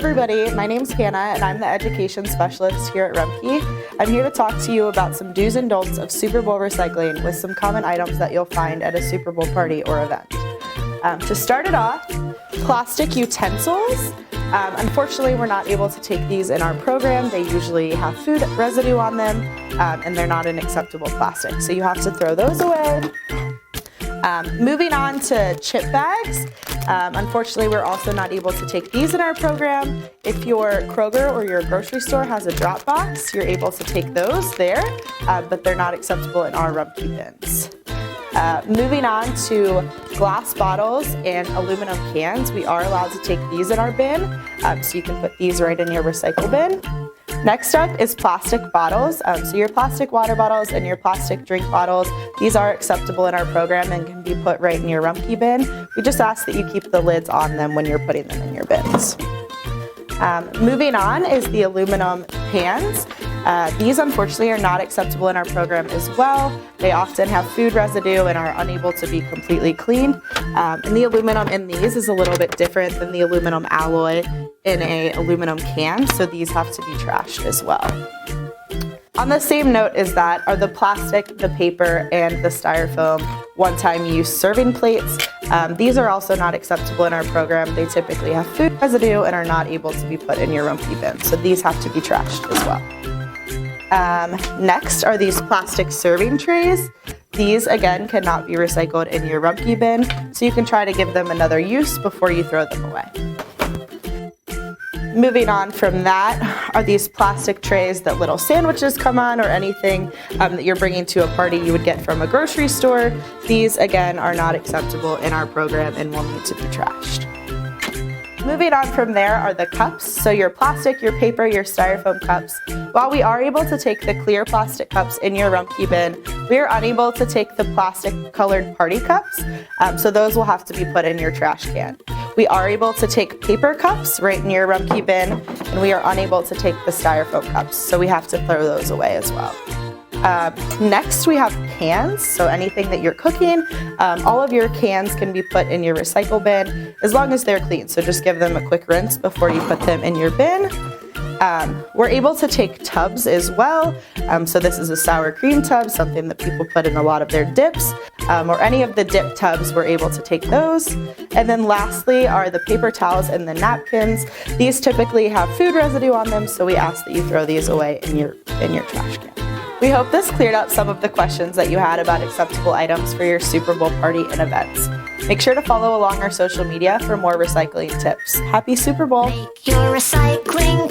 everybody, my name's Hannah and I'm the Education Specialist here at Rumpke. I'm here to talk to you about some do's and don'ts of Super Bowl recycling with some common items that you'll find at a Super Bowl party or event. To start it off, plastic utensils. Unfortunately, we're not able to take these in our program. They usually have food residue on them and they're not an acceptable plastic, so you have to throw those away. Moving on to chip bags. Unfortunately, we're also not able to take these in our program. If your Kroger or your grocery store has a drop box, you're able to take those there, but they're not acceptable in our Rumpke bins. Moving on to glass bottles and aluminum cans, we are allowed to take these in our bin, so you can put these right in your recycle bin. Next up is plastic bottles. So your plastic water bottles and your plastic drink bottles, these are acceptable in our program and can be put right in your Rumpke bin. We just ask that you keep the lids on them when you're putting them in your bins. Moving on is the aluminum pans. These unfortunately are not acceptable in our program as well. They often have food residue and are unable to be completely cleaned. And the aluminum in these is a little bit different than the aluminum alloy in an aluminum can, so these have to be trashed as well. On the same note as that are the plastic, the paper, and the styrofoam one-time use serving plates. These are also not acceptable in our program. They typically have food residue and are not able to be put in your Rumpke bin, so these have to be trashed as well. Next are these plastic serving trays. These again cannot be recycled in your Rumpke bin, so you can try to give them another use before you throw them away. Moving on from that are these plastic trays that little sandwiches come on, or anything that you're bringing to a party you would get from a grocery store. These again are not acceptable in our program and will need to be trashed. Moving on from there are the cups. So your plastic, your paper, your styrofoam cups. While we are able to take the clear plastic cups in your Rumpke bin, we are unable to take the plastic colored party cups. So those will have to be put in your trash can. We are able to take paper cups right in your Rumpke bin, and we are unable to take the styrofoam cups. So we have to throw those away as well. Next we have cans, so anything that you're cooking, all of your cans can be put in your recycle bin as long as they're clean, so just give them a quick rinse before you put them in your bin. We're able to take tubs as well, so this is a sour cream tub, something that people put in a lot of their dips, or any of the dip tubs, we're able to take those. And then lastly are the paper towels and the napkins. These typically have food residue on them, so we ask that you throw these away in your trash can. We hope this cleared up some of the questions that you had about acceptable items for your Super Bowl party and events. Make sure to follow along our social media for more recycling tips. Happy Super Bowl! Make your recycling